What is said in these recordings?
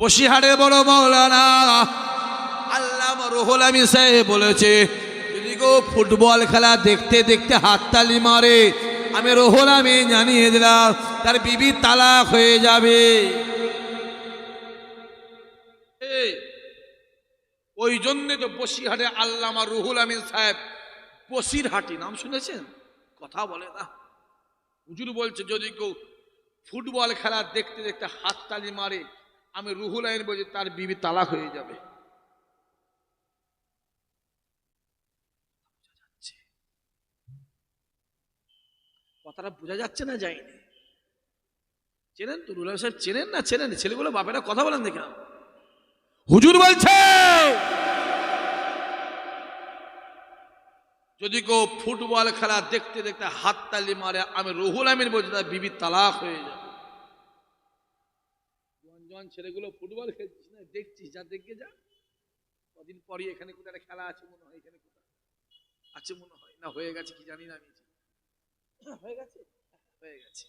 বসিরহাটের বড় মাওলানা আল্লামা রুহুল আমিন সাহেব বলেছে, যদি কেউ ফুটবল খেলা দেখতে দেখতে হাততালি মারে, আমি রুহুল আমিন জানিয়ে দিলাম তার বিবি তালাক হয়ে যাবে। ওই জন্যে তো বসিরহাটে আল্লামা রুহুল আমিন সাহেব, বসিরহাটি নাম শুনেছেন? কথা বলে না। হুজুর বলছে, যদি কেউ ফুটবল খেলা দেখতে দেখতে হাততালি মারে, আমি রুহুল আমিন বলছি তার বিবি তালাক হয়ে যাবে। কথাটা বোঝা যাচ্ছে না? যায়নি? চেনেন তো রুহুল আমিন সাহেব? চেনেন না? চেনেন? ছেলেগুলো বাপেরা কথা বলেন দেখে। হুজুর বলছে, যদি কেউ ফুটবল খেলা দেখতে দেখতে হাততালি মারে, আমি রুহুল আমিন বলছি তার বিবি তালাক হয়ে যাবে। জোয়ান ছেলেগুলো ফুটবল খেলছিস না, দেখছিস, যা দেখে যা। কদিন পরই এখানে কোথায় একটা খেলা আছে মনে হয়, এখানে কোথায় আছে মনে হয়, না হয়ে গেছে কি জানি না আমি। হয়ে গেছে, হয়ে গেছে,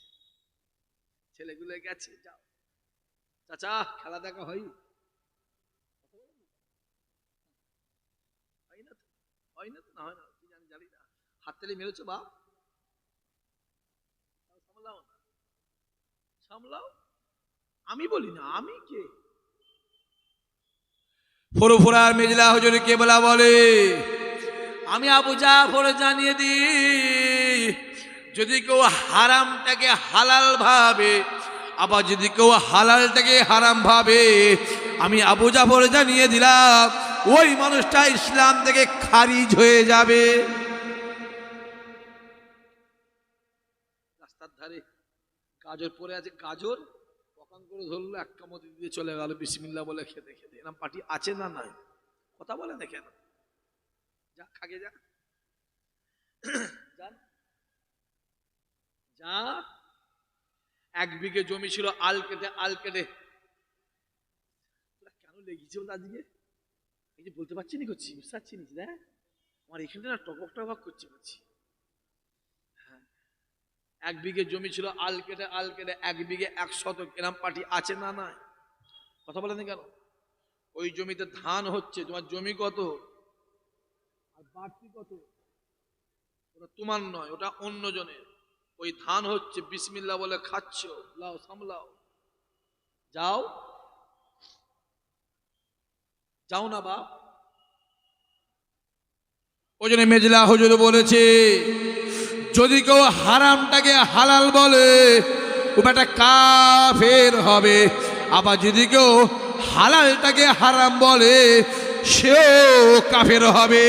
ছেলেগুলো গেছে। যাও চাচা, খেলা দেখা হয়? হয় না তো, হয় না তো, না হয় না কি জানি, জানি না। হাততালি মেরেছো বাপ? সামলাও না, সামলাও। আমি বলি না, আমি কে? ফুরফুরার মেজলা হুজুর কেবলা বলে, আমি আবু জাফর জানিয়ে দিই, যদি কেউ হারামটাকে হালাল ভাবে, আবার যদি কেউ হালালটাকে হারাম ভাবে, আমি আবু জাফর জানিয়ে দিলাম ওই মানুষটা ইসলাম থেকে খারিজ হয়ে যাবে। রাস্তার ধারে গাজর পড়ে আছে, গাজর পকান করে ধরলো, এক কামড় দিয়ে চলে গেল বিসমিল্লাহ বলে খেতে খেতে। এরকম পার্টি আছে না নাই? কথা বলে না কেন? যা খাগে যা, যা। 1 বিঘে জমি ছিল, আল কেটে কেন লেগেছে আজকে এই যে বলতে পারছি না, করছি বুঝতে পারছি না। দেখ আমার এখানে না টকক টকক করছে, বলছি। হ্যাঁ, 1 বিঘে জমি ছিল, আল কেটে 1 বিঘে 1 শতক। এরকম পার্টি আছে না নাই? কথা বলেন কেন? ওই জমিতে ধান হচ্ছে, তোমার জমি কত আর বাড়তি কত, ওটা তোমার নয়, ওটা অন্য জনের। ওই ধান হচ্ছে, বিসমিল্লাহ বলে খাচ্ছ, লাও সামলাও, যাও যাও না বাপ। ওই জন্য মেজলা হুজুর বলেছে, যদি কেউ হারামটাকে হালাল বলে, ও একটা কাফের হবে। আবার যদি কেউ হালালটাকে হারাম বলে, সেও কাফের হবে।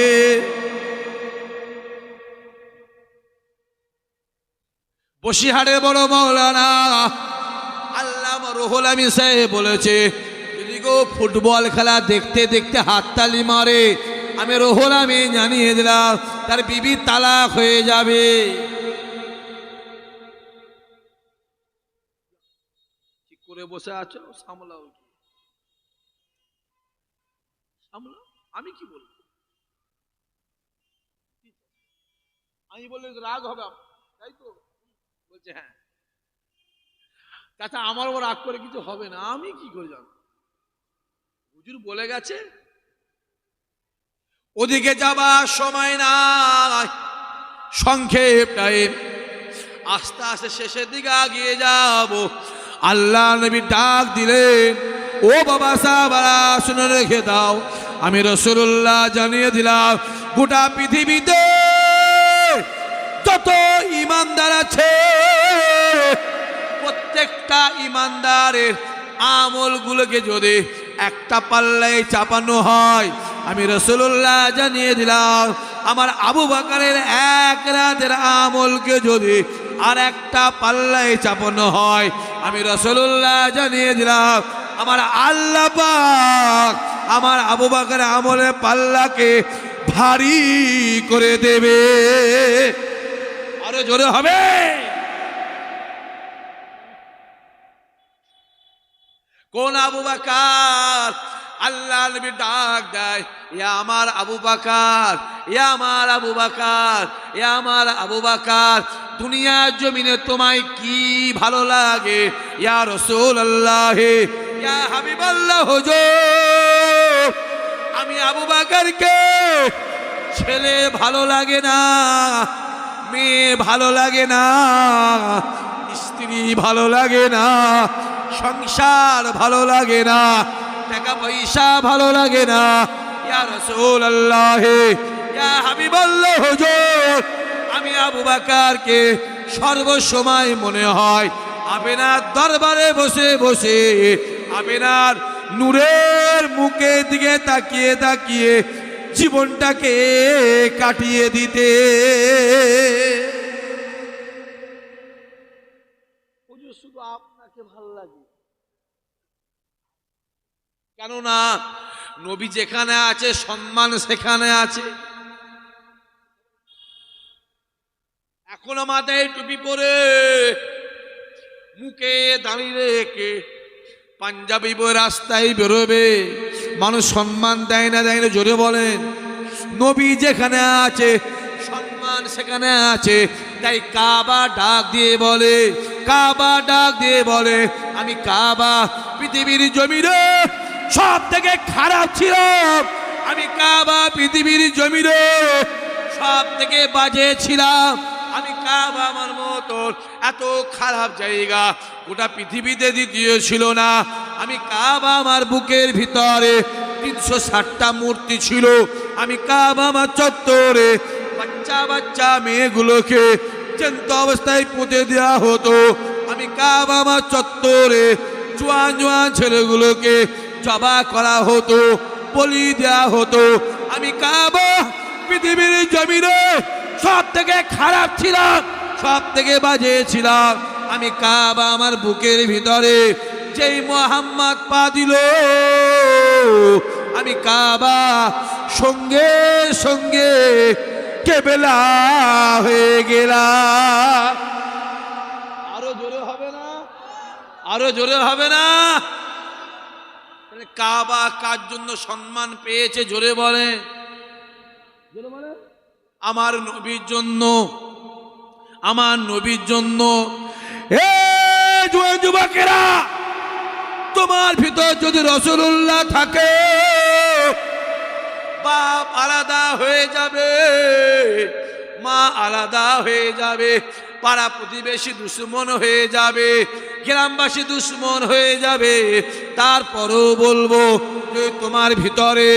বসিরহাটের বড় মাওলানা আল্লামা রুহুল আমিন সাহেব বলেছে, যদি কেউ ফুটবল খেলা দেখতে দেখতে হাততালি মারে, আমি রুহুল আমিন জানিয়ে দিলাম তার বিবি তালাক হয়ে যাবে। ঠিক করে বসে আছো, সামলাও, সামলাও। আমি কি বলবো? আমি বললে রাগ হবে, তাই তো? বলছে হ্যাঁ। তাছাড়া আমার ওপর রাগ করে কিছু হবে না, আমি কি করে জানো? হুজুর বলে গেছে, ওদিকে যাবার সময় নাই, সংক্ষেপ টাইম, আস্তে আস্তে শেষের দিকে এগিয়ে যাব। আল্লাহ নবী ডাক দিলেন, ও বাবা সাহাবারা শুনে রেখে দাও, আমি রাসূলুল্লাহ জানিয়ে দিলাম গোটা পৃথিবীতে যত ঈমানদার আছে, প্রত্যেকটা ঈমানদারের আমলগুলোকে যদি একটা পাল্লায় চাপানো হয়, আমি রাসূলুল্লাহ জানিয়ে দিলাম আমার আবু বকরের 1 রাতের আমলকে যদি আর একটা পাল্লায় চাপানো হয়, আমি রাসূলুল্লাহ জানিয়ে দিলাম আমার আল্লাহ পাক আমার আবু বকরের আমলের পাল্লাকে ভারী করে দেবে। আরো জোরে হবে। কোন আবু বকর? আল্লাহ নবী ডাক দেয়, ইয়া আমার আবু বকর, ইয়া আমার আবু বকর, ইয়া আমার আবু বকর, দুনিয়ার জমিনে তোমায় কি ভালো লাগে? ইয়া রাসূলুল্লাহ, ইয়া হাবিবাল্লাহ হুজুর, আমি আবু বকরকে ছেলে ভালো লাগে না, মেয়ে ভালো লাগে না, স্ত্রী ভালো লাগে না, সংসার ভালো লাগে না, টাকা পয়সা ভালো লাগে না। ইয়া রাসূলুল্লাহ, ইয়া হাবিবাল্লাহ হুজুর, আমি আবু বকরকে সর্বসময় মনে হয় আপনার দরবারে বসে বসে আপনার নূরের মুখের দিকে তাকিয়ে তাকিয়ে জীবনটাকে কাটিয়ে দিতে। শুধু আপনাকে ভালো লাগে, কেননা নবী যেখানে আছে সম্মান সেখানে আছে। এখনো মাথায় টুপি পরে মুখে দাঁড়িয়ে রেখে পাঞ্জাবি বই রাস্তায় বেরোবে, মানুষ সম্মান দেয় না দেয় না? জোরে বলেন। নবী যেখানে আছে সম্মান সেখানে আছে, তাই কাবা ডাক দিয়ে বলে, কাবা ডাক দিয়ে বলে, আমি কাবা পৃথিবীর জমিনে সব থেকে খারাপ ছিল, আমি কাবা পৃথিবীর জমিনে সব থেকে বাজে ছিলাম, আমি কাবা আমার মতো এত খারাপ জায়গা গোটা পৃথিবীতে দ্বিতীয় ছিল না। আমি কাবা আমার বুকের ভিতরে 360টা মূর্তি ছিল, আমি কাবা আমার চত্বরে বাচ্চা বাচ্চা মেয়েগুলোকে জ্যান্ত অবস্থায় পুঁতে দেওয়া হতো, আমি কাবা আমার চত্বরে জোয়ান জোয়ান ছেলেগুলোকে জবা করা হতো, বলি দেওয়া হতো। আমি কাবা পৃথিবীর জমিনে সব থেকে খারাপ ছিলাম, সব থেকে বাজে ছিলাম। আমি কাবা আমার বুকের ভিতরে যেই মুহাম্মদ পা দিল, আমি কাবা সঙ্গে সঙ্গে কেবেলা হয়ে গেলাম। আরো জোরে হবে না? আরো জোরে হবে না? কাবা কার জন্য সম্মান পেয়েছে? জোরে বলে, জোরে বলে। আমার নবীর জন্য, আমার নবীর জন্য। হে যুবকেরা, তোমার ভিতর যদি রাসূলুল্লাহ থাকে, বাপ আলাদা হয়ে যাবে, মা আলাদা হয়ে যাবে, পাড়া প্রতিবেশী দুশ্মন হয়ে যাবে, গ্রামবাসী দুশ্মন হয়ে যাবে, তারপরও বলবো যে তোমার ভিতরে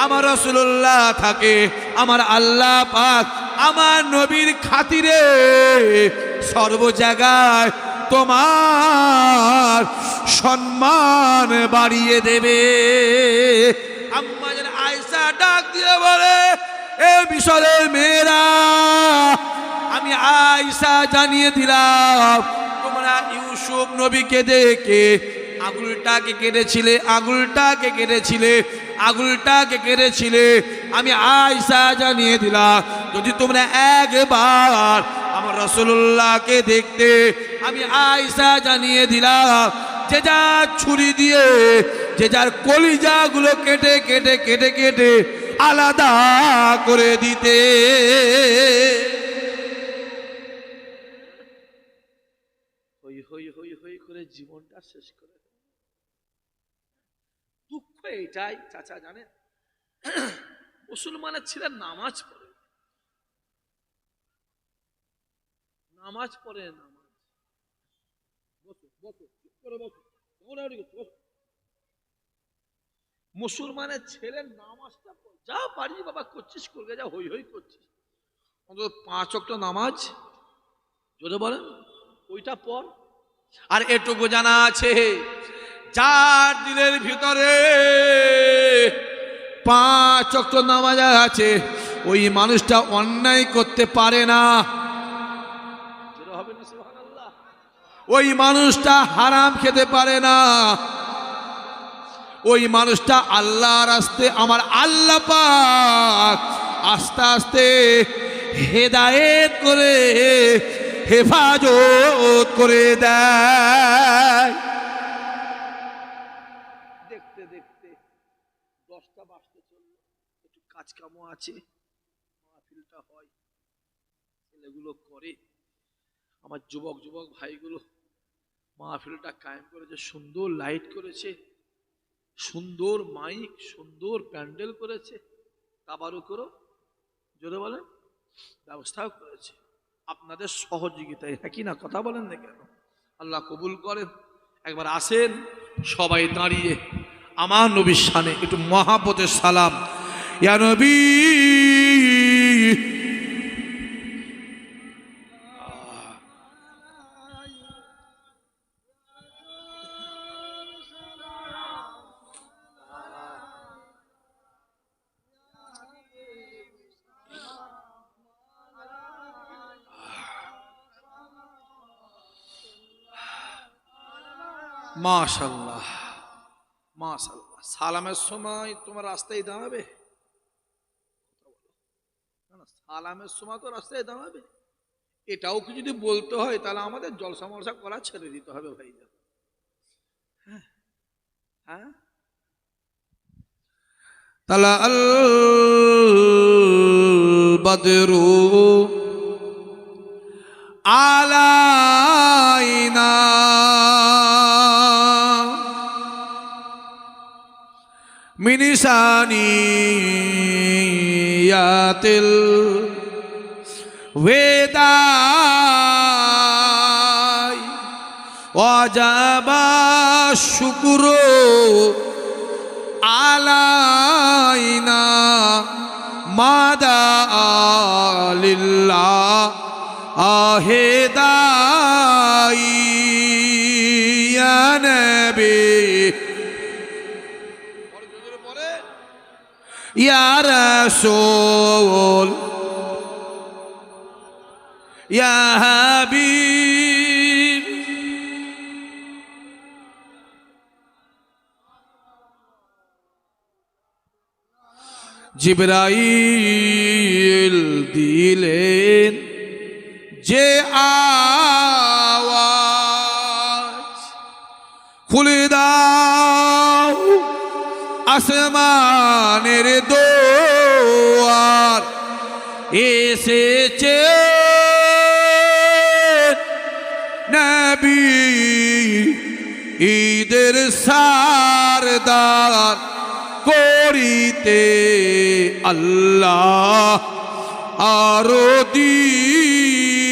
আমার রাসূলুল্লাহ থাকে, আমার আল্লাহ পাক আমার নবীর খাতিরে সর্ব জায়গায় তোমার সম্মান বাড়িয়ে দেবে। আম্মা জান আয়েশা ডাক দিয়ে বলে, এ মিশরের মেয়েরা, আমি আয়েশা জানিয়ে দিলাম, তোমরা ইউসুফ নবীকে দেখে আঙুলটাকে কেটেছিলে, আঙুলটাকে কেটেছিলে, আঙুলটাকে কেটেছিলে। আমি আয়েশা জানিয়ে দিলাম, যদি তোমরা একবার আমার রাসূলুল্লাহকে দেখতে, আমি আয়েশা জানিয়ে দিলাম, যে যার ছুরি দিয়ে যে যার কলিজাগুলো কেটে কেটে কেটে কেটে আলাদা করে দিতে। হই হই হই হই করে জীবনটা শেষ করে। দুঃখ এটাই চাচা জানেন, মুসলমানের ছিলেন নামাজ পড়ে, নামাজ পড়ে, নামাজ। মুসলমানের ছেলের নামাজটা যা পারি বাবা করছিস করবে, যা হই হই করছিস, অন্তত 5 ওয়াক্ত নামাজ যদি বলেন ওইটা পর। আর এটুকু জানা আছে, যার দিলের ভিতরে 5 ওয়াক্ত নামাজ আছে, ওই মানুষটা অন্যায় করতে পারে না, ওই মানুষটা হারাম খেতে পারে না, ওই মানুষটা আল্লাহর রাস্তায় আমার আল্লাহ পাক আস্তে আস্তে হেদায়েত করে হেফাজত করে দেয়। দেখতে দেখতে 10টা বাজতে চলল, একটু কাজ কামও আছে, মাহফিলটা হয়, ছেলেগুলো করে, আমার যুবক যুবক ভাইগুলো মাহফিলটা কায়েম করেছে, সুন্দর লাইট করেছে, সুন্দর মাইক, সুন্দর প্যান্ডেল করেছে, কাবারও করো, জোরে বলেন, ব্যবস্থাও করেছে আপনাদের সহযোগিতায়। হ্যাঁ কি না, কথা বলেন না কেন? আল্লাহ কবুল করেন। একবার আসেন সবাই দাঁড়িয়ে আমার নবীর শানে একটু মহাপতের সালাম। ইয়া নবী, মাশাআল্লাহ মাশাআল্লাহ। সালামের সময় তোমার রাস্তায় দাঁড়াবে না? না, সালামের সময় তো রাস্তায় দাঁড়াবে। এটাও কি যদি বলতে হয় তাহলে আমাদের জলসা মলসা করা ছেড়ে দিতে হবে ভাই। হ্যাঁ হ্যাঁ, তালা আল বদরু আলাইনা মিনিসানিয়াতিল ওয়েদাই ওয়াজাবা শুকরু আলাইনা মাদা লিল্লাহ আহেদাই ইয়া নবী ইয়া রাসূল ইয়া হাবিব জিবরাইল দিলেন যে আওয়াজ, খুলে দাও আসমানের দোয়ার, এসেছে নবী ঈদের সারদার, করিতে আল্লাহ আরো দিদার।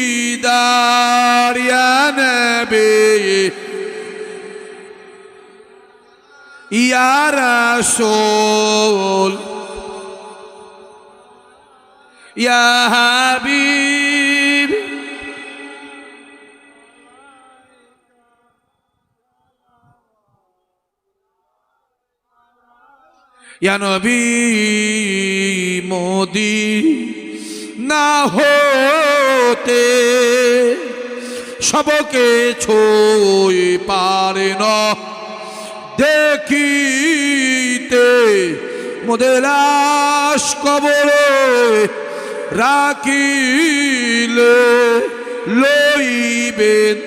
ইয়া নবী ইয়া রাসূল ইয়া হাবিব ইয়া নবী মদিনা হতে সবকে ছুঁই পারে না দেখিতে, মোদের লাশ কবরে রাখিলে লইবেন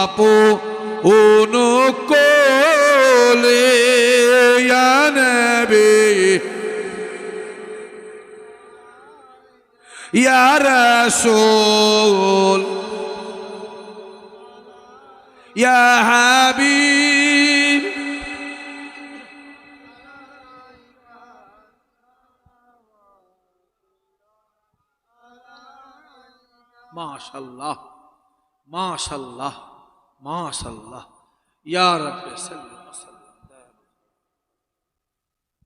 আপন কোলে। ইয়া নবী ইয়া রাসূল ইয়া হাবিব মাশাআল্লাহ মাশাআল্লাহ মাশাআল্লাহ ইয়া রাব্বি সাল্লি